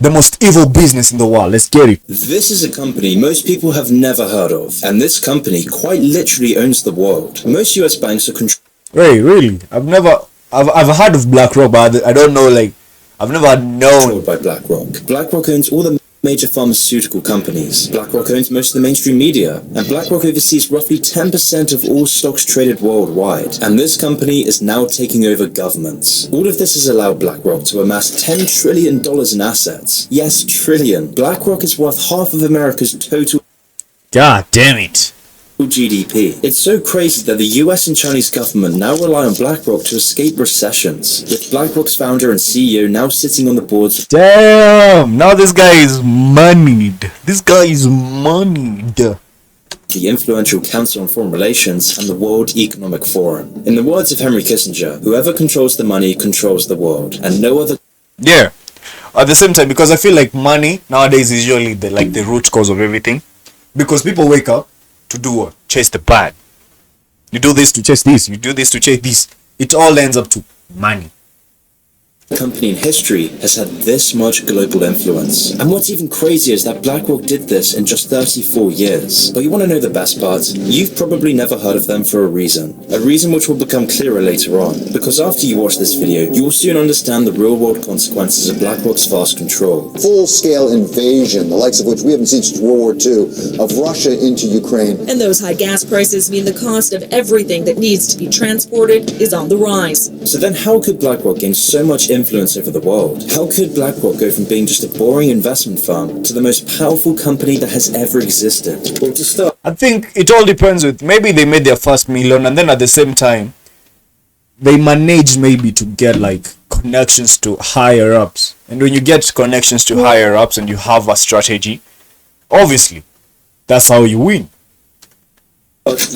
The most evil business in the world. Let's get it. This is a company most people have never heard of, and this company quite literally owns the world. Most US banks are controlled. Hey, really? I've heard of BlackRock, but I don't know, like, I've never known. By BlackRock. BlackRock owns all the major pharmaceutical companies. BlackRock owns most of the mainstream media, and BlackRock oversees roughly 10% of all stocks traded worldwide. And this company is now taking over governments. All of this has allowed BlackRock to amass $10 trillion in assets. Yes, trillion. BlackRock is worth half of America's total God damn it. GDP. It's so crazy that the US and Chinese government now rely on BlackRock to escape recessions, with BlackRock's founder and CEO now sitting on the boards. Damn! Now this guy is moneyed. This guy is moneyed. The influential Council on Foreign Relations and the World Economic Forum. In the words of Henry Kissinger, whoever controls the money controls the world, and no other. Yeah. At the same time, because I feel like money nowadays is usually the root cause of everything. Because people wake up to do what? Chase the bag. You do this to chase this. You do this to chase this. It all ends up to money. Company in history has had this much global influence. And what's even crazier is that BlackRock did this in just 34 years. But you want to know the best part? You've probably never heard of them for a reason which will become clearer later on. Because after you watch this video, you will soon understand the real-world consequences of BlackRock's vast control. Full-scale invasion, the likes of which we haven't seen since World War II, of Russia into Ukraine. And those high gas prices mean the cost of everything that needs to be transported is on the rise. So then how could BlackRock gain so much influence over the world? How could BlackRock go from being just a boring investment firm to the most powerful company that has ever existed? Well, to start, I think it all depends with, maybe they made their first million and then at the same time they managed maybe to get like connections to higher ups. And when you get connections to higher ups and you have a strategy, obviously that's how you win.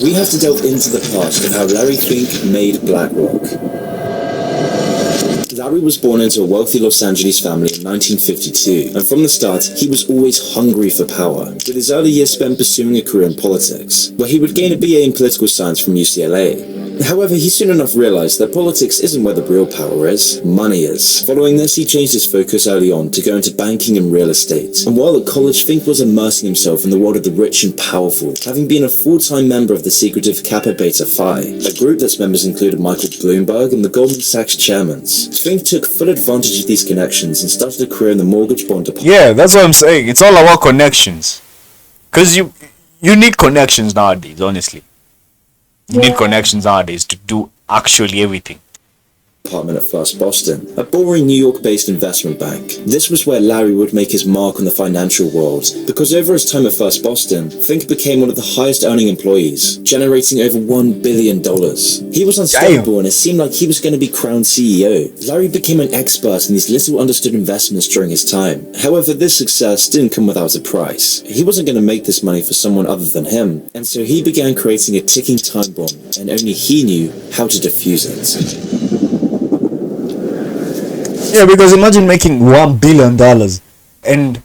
we have to delve into the past of how Larry Fink made BlackRock. Larry was born into a wealthy Los Angeles family in 1952, and from the start, he was always hungry for power, with his early years spent pursuing a career in politics, where he would gain a BA in political science from UCLA. However, he soon enough realized that politics isn't where the real power is, money is. Following this, he changed his focus early on to go into banking and real estate. And while at college, Fink was immersing himself in the world of the rich and powerful, having been a full-time member of the secretive Kappa Beta Phi, a group that's members included Michael Bloomberg and the Goldman Sachs chairmen. Fink took full advantage of these connections and started a career in the mortgage bond department. Yeah, that's what I'm saying. It's all about connections. Because you need connections nowadays, honestly. You need connections nowadays to do actually everything. Department at First Boston, a boring New York-based investment bank. This was where Larry would make his mark on the financial world, because over his time at First Boston, Fink became one of the highest earning employees, generating over $1 billion. He was unstoppable and it seemed like he was going to be crowned CEO. Larry became an expert in these little understood investments during his time. However, this success didn't come without a price. He wasn't going to make this money for someone other than him, and so he began creating a ticking time bomb, and only he knew how to defuse it. Yeah, because imagine making $1 billion and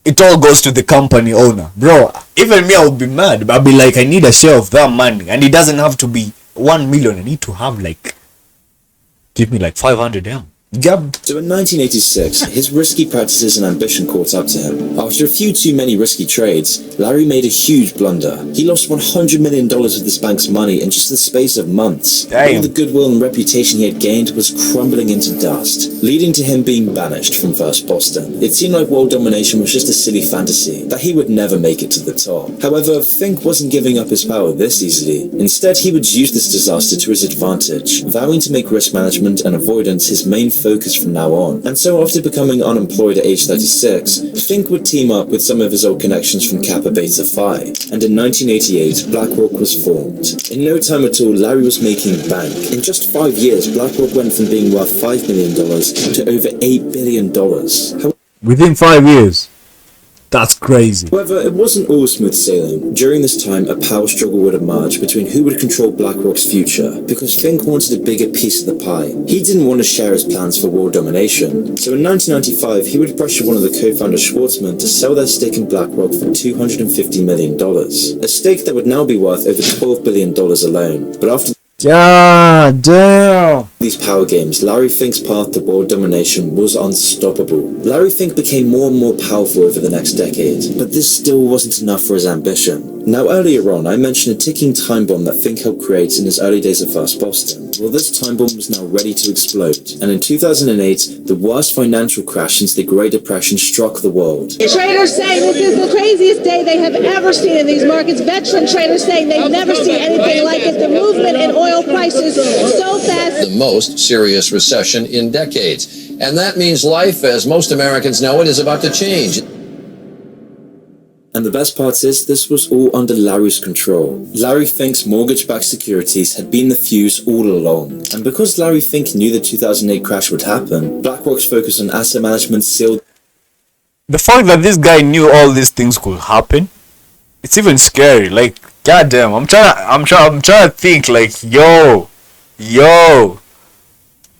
it all goes to the company owner. Bro, even me, I would be mad. I'd be like, I need a share of that money. And it doesn't have to be 1 million. I need to have like, give me like 500 M. Yep. So in 1986, his risky practices and ambition caught up to him. After a few too many risky trades, Larry made a huge blunder. He lost $100 million of this bank's money in just the space of months. Damn. All the goodwill and reputation he had gained was crumbling into dust, leading to him being banished from First Boston. It seemed like world domination was just a silly fantasy, that he would never make it to the top. However, Fink wasn't giving up his power this easily. Instead, he would use this disaster to his advantage, vowing to make risk management and avoidance his main focus from now on. And so after becoming unemployed at age 36, Fink would team up with some of his old connections from Kappa Beta Phi, and in 1988, BlackRock was formed. In no time at all, Larry was making bank. In just 5 years, BlackRock went from being worth $5 million to over $8 billion. Within 5 years. That's crazy. However, it wasn't all smooth sailing. During this time, a power struggle would emerge between who would control BlackRock's future, because Fink wanted a bigger piece of the pie. He didn't want to share his plans for world domination. So in 1995, he would pressure one of the co-founders, Schwartzman, to sell their stake in BlackRock for $250 million. A stake that would now be worth over $12 billion alone. But after... Yeah, damn. these power games, Larry Fink's path to world domination was unstoppable. Larry Fink became more and more powerful over the next decade, but this still wasn't enough for his ambition. Now, earlier on, I mentioned a ticking time bomb that Fink helped create in his early days at First Boston. Well, this time bomb was now ready to explode, and in 2008, the worst financial crash since the Great Depression struck the world. Traders say this is the craziest day they have ever seen in these markets. Veteran traders saying they've never seen anything like it. The movement in oil prices so fast. The most serious recession in decades. And that means life, as most Americans know it, is about to change. And the best part is, this was all under Larry's control. Larry Fink's mortgage-backed securities had been the fuse all along. And because Larry Fink knew the 2008 crash would happen, BlackRock's focus on asset management sealed. The fact that this guy knew all these things could happen, it's even scary. Like, goddamn, I'm trying to think, like, yo.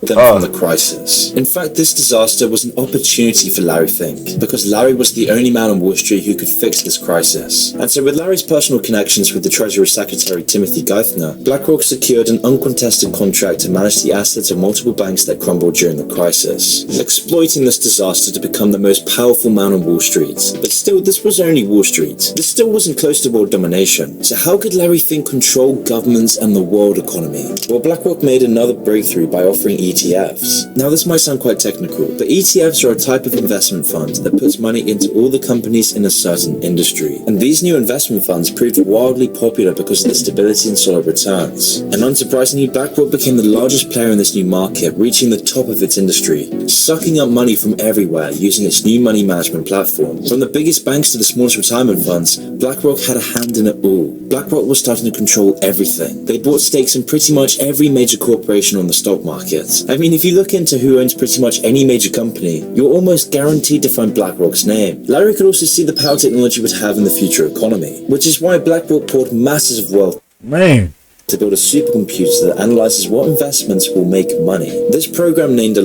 From the crisis. In fact, this disaster was an opportunity for Larry Fink, because Larry was the only man on Wall Street who could fix this crisis. And so with Larry's personal connections with the Treasury Secretary Timothy Geithner, BlackRock secured an uncontested contract to manage the assets of multiple banks that crumbled during the crisis, exploiting this disaster to become the most powerful man on Wall Street. But still, this was only Wall Street. This still wasn't close to world domination. So how could Larry Fink control governments and the world economy? Well, BlackRock made another breakthrough by offering ETFs. Now, this might sound quite technical, but ETFs are a type of investment fund that puts money into all the companies in a certain industry. And these new investment funds proved wildly popular because of the stability and solid returns. And unsurprisingly, BlackRock became the largest player in this new market, reaching the top of its industry, sucking up money from everywhere using its new money management platform. From the biggest banks to the smallest retirement funds, BlackRock had a hand in it all. BlackRock was starting to control everything. They bought stakes in pretty much every major corporation on the stock market. I mean, if you look into who owns pretty much any major company, you're almost guaranteed to find BlackRock's name. Larry could also see the power technology would have in the future economy, which is why BlackRock poured masses of wealth to build a supercomputer that analyzes what investments will make money. This program, named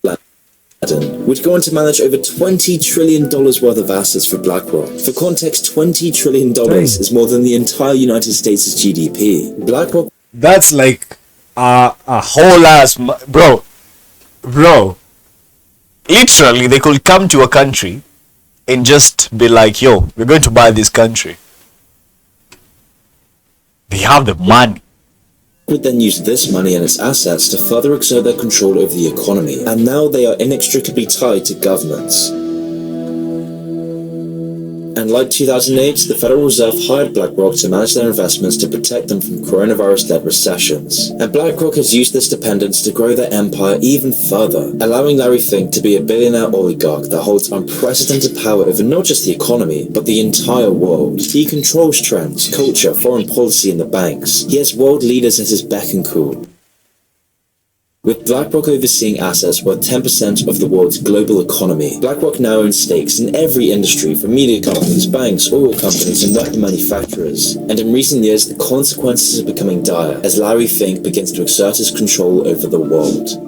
Aladdin, would go on to manage over $20 trillion worth of assets for BlackRock. For context, $20 trillion is more than the entire United States' GDP. BlackRock... That's like a whole ass bro. Literally, they could come to a country and just be like, yo, we're going to buy this country. They have the money. Would then use this money and its assets to further exert their control over the economy, and now they are inextricably tied to governments. And like 2008, the Federal Reserve hired BlackRock to manage their investments to protect them from coronavirus-led recessions. And BlackRock has used this dependence to grow their empire even further, allowing Larry Fink to be a billionaire oligarch that holds unprecedented power over not just the economy, but the entire world. He controls trends, culture, foreign policy, and the banks. He has world leaders at his beck and call. With BlackRock overseeing assets worth 10% of the world's global economy, BlackRock now owns stakes in every industry, from media companies, banks, oil companies, and weapon manufacturers. And in recent years, the consequences are becoming dire as Larry Fink begins to exert his control over the world.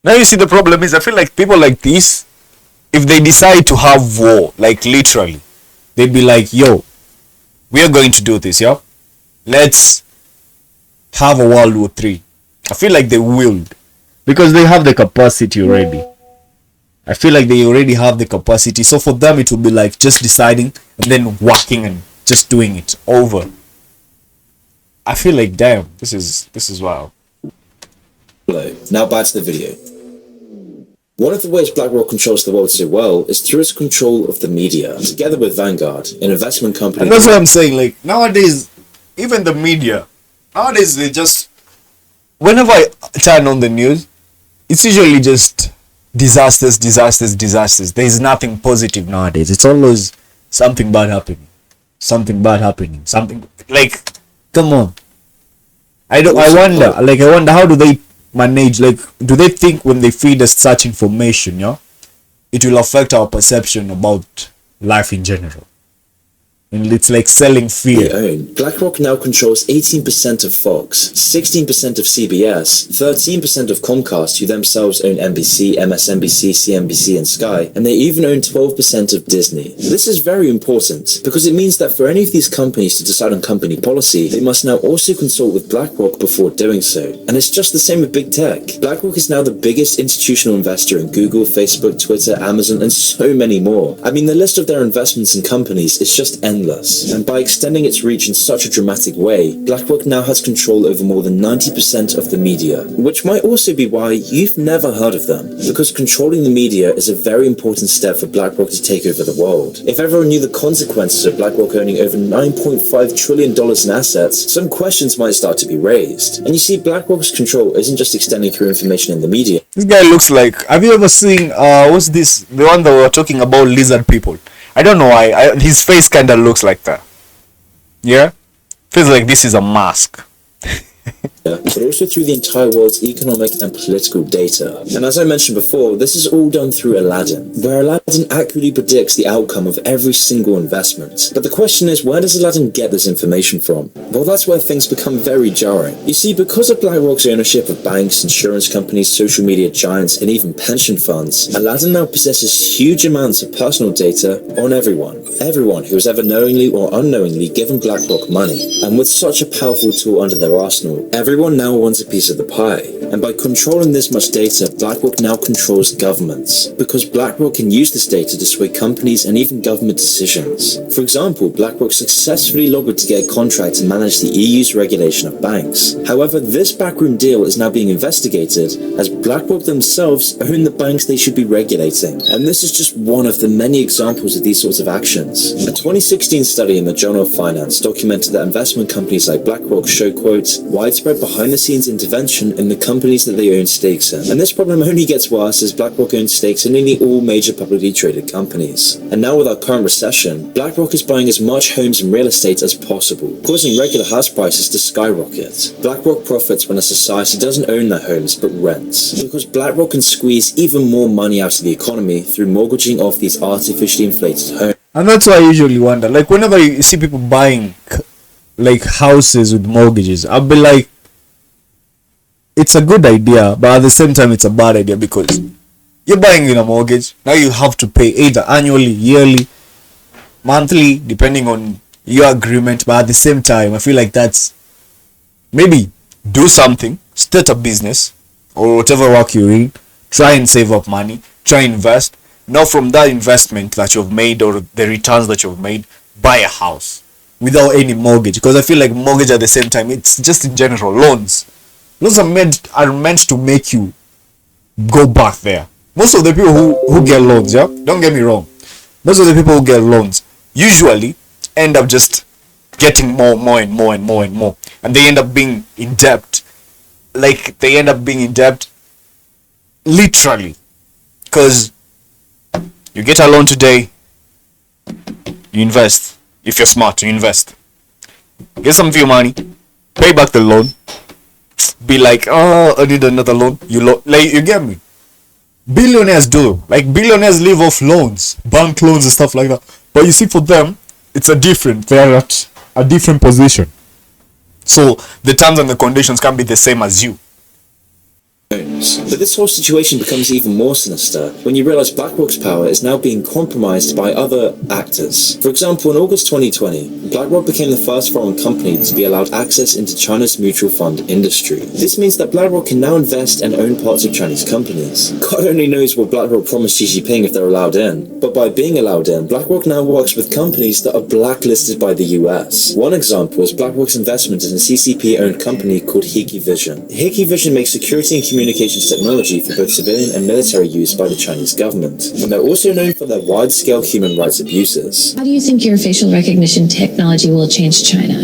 Now you see, the problem is, I feel like people like this, if they decide to have war, like literally, they'd be like, yo, we are going to do this, yeah? Let's have a World War III. I feel like they will, because they have the capacity already. I feel like they already have the capacity. So for them, it will be like just deciding and then working and just doing it over. I feel like, damn, this is wild. Hello. Now back to the video. One of the ways BlackRock controls the world so well is through its control of the media, together with Vanguard, an investment company. And that's what I'm saying. Like, nowadays, even the media, nowadays they just, whenever I turn on the news, it's usually just disasters. There is nothing positive nowadays. It's always something bad happening. Something like, come on. I wonder how do they manage, like, do they think when they feed us such information, yeah, it will affect our perception about life in general? And it's like selling fear. Own. BlackRock now controls 18% of Fox, 16% of CBS, 13% of Comcast, who themselves own NBC, MSNBC, CNBC, and Sky, and they even own 12% of Disney. This is very important because it means that for any of these companies to decide on company policy, they must now also consult with BlackRock before doing so. And it's just the same with big tech. BlackRock is now the biggest institutional investor in Google, Facebook, Twitter, Amazon, and so many more. I mean, the list of their investments in companies is just endless. And by extending its reach in such a dramatic way, BlackRock now has control over more than 90% of the media, which might also be why you've never heard of them, because controlling the media is a very important step for BlackRock to take over the world. If everyone knew the consequences of BlackRock owning over $9.5 trillion in assets, some questions might start to be raised. And you see, BlackRock's control isn't just extending through information in the media. This guy looks like, have you ever seen, what's this, the one that we were talking about, lizard people? I don't know why, his face kind of looks like that. Yeah? Feels like this is a mask. But also through the entire world's economic and political data. And as I mentioned before, this is all done through Aladdin, where Aladdin accurately predicts the outcome of every single investment. But the question is, where does Aladdin get this information from? Well, that's where things become very jarring. You see, because of BlackRock's ownership of banks, insurance companies, social media giants, and even pension funds, Aladdin now possesses huge amounts of personal data on everyone. Everyone who has ever knowingly or unknowingly given BlackRock money. And with such a powerful tool under their arsenal, everyone now wants a piece of the pie. And by controlling this much data, BlackRock now controls governments, because BlackRock can use this data to sway companies and even government decisions. For example, BlackRock successfully lobbied to get a contract to manage the EU's regulation of banks. However, this backroom deal is now being investigated, as BlackRock themselves own the banks they should be regulating. And this is just one of the many examples of these sorts of actions. A 2016 study in the Journal of Finance documented that investment companies like BlackRock show, quote, widespread behind-the-scenes intervention in the companies that they own stakes in. And this problem only gets worse as BlackRock owns stakes in nearly all major publicly traded companies. And now with our current recession, BlackRock is buying as much homes and real estate as possible, causing regular house prices to skyrocket. BlackRock profits when a society doesn't own their homes but rents, because BlackRock can squeeze even more money out of the economy through mortgaging off these artificially inflated homes. And that's why I usually wonder, like whenever you see people buying like houses with mortgages, I'll be like, it's a good idea, but at the same time it's a bad idea, because you're buying in a mortgage, now you have to pay either annually, yearly, monthly, depending on your agreement. But at the same time, I feel like that's, maybe do something, start a business or whatever work you're in, try and save up money, try and invest. Now from that investment that you've made or the returns that you've made, buy a house without any mortgage. Because I feel like mortgage at the same time, it's just in general loans. Loans are meant to make you go back there. Most of the people who get loans, yeah, don't get me wrong, most of the people who get loans usually end up just getting more and they end up being in debt. Like they end up being in debt literally, because you get a loan today, you invest. If you're smart, you invest, get some of your money, pay back the loan, be like, oh, I need another loan. Like, you get me? Billionaires do. Like, billionaires live off loans, bank loans and stuff like that. But you see, for them, it's they're at a different position. So the terms and the conditions can be the same as you. But this whole situation becomes even more sinister when you realize BlackRock's power is now being compromised by other actors. For example, in August 2020, BlackRock became the first foreign company to be allowed access into China's mutual fund industry. This means that BlackRock can now invest and own parts of Chinese companies. God only knows what BlackRock promised Xi Jinping if they're allowed in. But by being allowed in, BlackRock now works with companies that are blacklisted by the US. One example is BlackRock's investment in a CCP-owned company called Hikvision. Hikvision makes security and communications technology for both civilian and military use by the Chinese government, and they're also known for their wide-scale human rights abuses. How do you think your facial recognition technology will change China?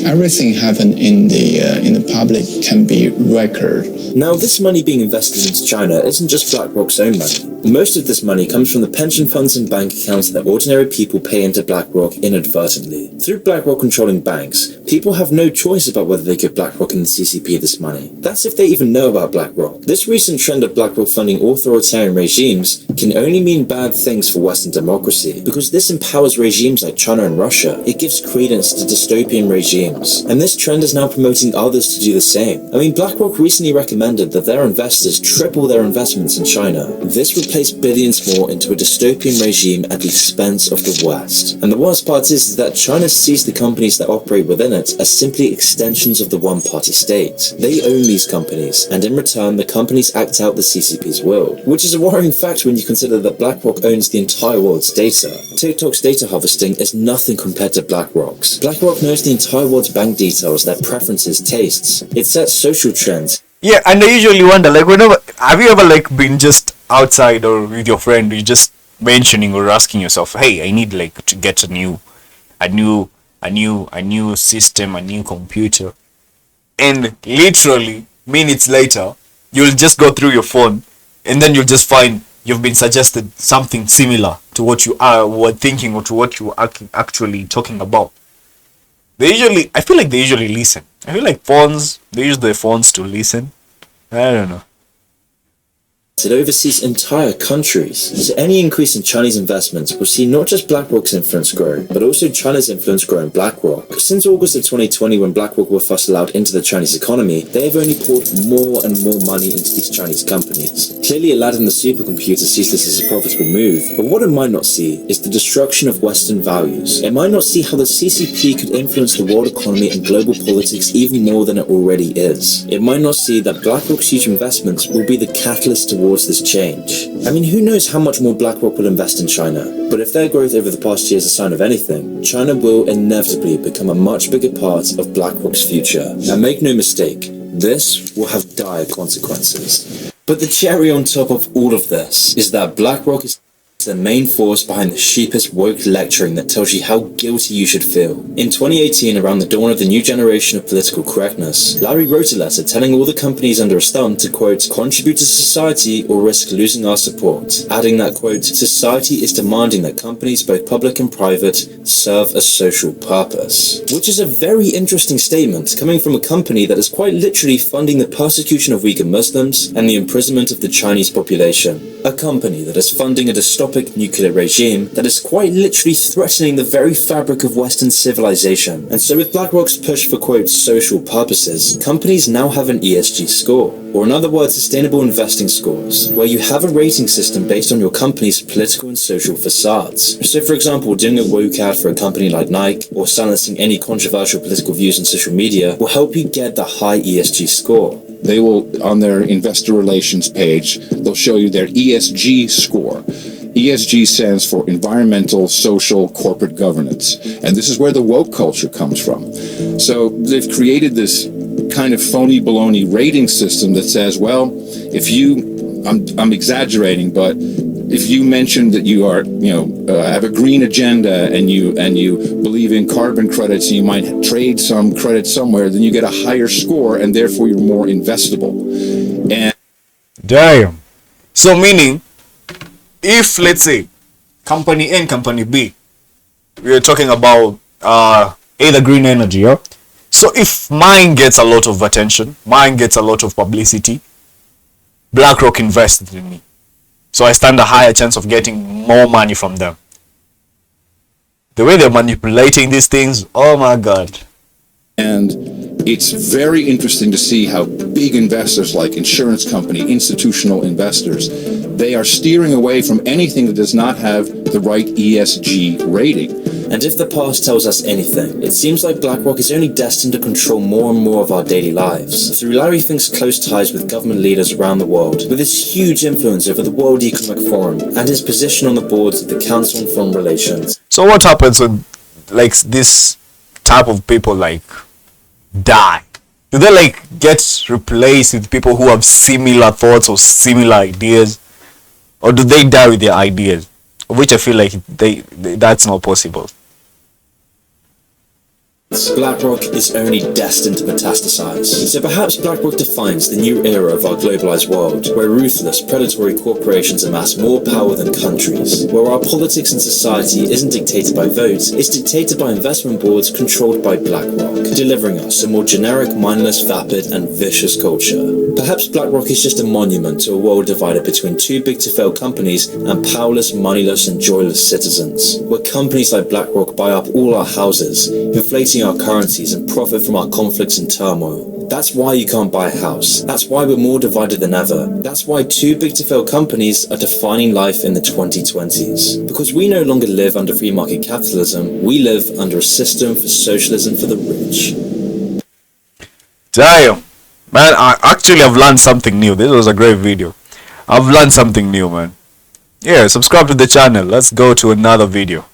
Everything happened in the public can be recorded. Now, this money being invested into China isn't just BlackRock's own money. Most of this money comes from the pension funds and bank accounts that ordinary people pay into BlackRock inadvertently. Through BlackRock controlling banks, people have no choice about whether they give BlackRock and the CCP this money. That's if they even know about BlackRock. This recent trend of BlackRock funding authoritarian regimes can only mean bad things for Western democracy, because this empowers regimes like China and Russia. It gives credence to dystopian regimes, and this trend is now promoting others to do the same. I mean, BlackRock recently recommended that their investors triple their investments in China. This would place billions more into a dystopian regime at the expense of the West. And the worst part is that China sees the companies that operate within it as simply extensions of the one-party state. They own these companies, and in return, the companies act out the CCP's will, which is a worrying fact when you consider that BlackRock owns the entire world's data. TikTok's data harvesting is nothing compared to BlackRock's. BlackRock knows the entire world's bank details, their preferences, tastes. It sets social trends. Yeah, and I usually wonder, like, whenever have you ever like been just outside or with your friend, you just mentioning or asking yourself, hey, I need like to get a new system, a new computer, and literally minutes later, you'll just go through your phone, and then you'll just find you've been suggested something similar to what you were thinking or to what you are actually talking about. I feel like they usually listen. I feel like they use their phones to listen. I don't know. It oversees entire countries. So any increase in Chinese investments will see not just BlackRock's influence grow, but also China's influence grow in BlackRock. Since August of 2020, when BlackRock were first allowed into the Chinese economy, they have only poured more and more money into these Chinese companies. Clearly, Aladdin the supercomputer sees this as a profitable move, but what it might not see is the destruction of Western values. It might not see how the CCP could influence the world economy and global politics even more than it already is. It might not see that BlackRock's huge investments will be the catalyst towards this change. I mean, who knows how much more BlackRock will invest in China, but if their growth over the past year is a sign of anything, China will inevitably become a much bigger part of BlackRock's future. And make no mistake, this will have dire consequences. But the cherry on top of all of this is that BlackRock is the main force behind the sheepish woke lecturing that tells you how guilty you should feel. In 2018, around the dawn of the new generation of political correctness, Larry wrote a letter telling all the companies under his thumb to, quote, contribute to society or risk losing our support, adding that, quote, society is demanding that companies, both public and private, serve a social purpose. Which is a very interesting statement coming from a company that is quite literally funding the persecution of Uyghur Muslims and the imprisonment of the Chinese population. A company that is funding a dystopian nuclear regime that is quite literally threatening the very fabric of Western civilization. And so with BlackRock's push for, quote, social purposes, companies now have an ESG score, or in other words, sustainable investing scores, where you have a rating system based on your company's political and social facades. So for example, doing a woke ad for a company like Nike, or silencing any controversial political views on social media will help you get the high ESG score. They will, on their investor relations page, they'll show you their ESG score. ESG stands for environmental, social, corporate governance. And this is where the woke culture comes from. So they've created this kind of phony baloney rating system that says, well, if you, I'm exaggerating, but if you mention that you are, have a green agenda and you believe in carbon credits and you might trade some credits somewhere, then you get a higher score and therefore you're more investable. And damn. So meaning, if let's say company A and company B, we are talking about either green energy, yeah? So if mine gets a lot of attention, mine gets a lot of publicity, BlackRock invested in me, so I stand a higher chance of getting more money from them. The way they're manipulating these things, oh my god. And it's very interesting to see how big investors like insurance company, institutional investors, they are steering away from anything that does not have the right ESG rating. And if the past tells us anything, it seems like BlackRock is only destined to control more and more of our daily lives. Through Larry Fink's close ties with government leaders around the world, with his huge influence over the World Economic Forum, and his position on the boards of the Council on Foreign Relations. So what happens when like this type of people like die? Do they like get replaced with people who have similar thoughts or similar ideas? Or do they die with their ideas? Which I feel like that's not possible. BlackRock is only destined to metastasize. So perhaps BlackRock defines the new era of our globalized world, where ruthless, predatory corporations amass more power than countries, where our politics and society isn't dictated by votes, it's dictated by investment boards controlled by BlackRock, delivering us a more generic, mindless, vapid, and vicious culture. Perhaps BlackRock is just a monument to a world divided between too big to fail companies and powerless, moneyless, and joyless citizens, where companies like BlackRock buy up all our houses, inflating our currencies and profit from our conflicts and turmoil. That's why you can't buy a house. That's why we're more divided than ever. That's why too big to fail companies are defining life in the 2020s. Because we no longer live under free market capitalism, we live under a system for socialism for the rich. Damn. Man, I've learned something new. This was a great video. I've learned something new, man. Yeah, subscribe to the channel. Let's go to another video.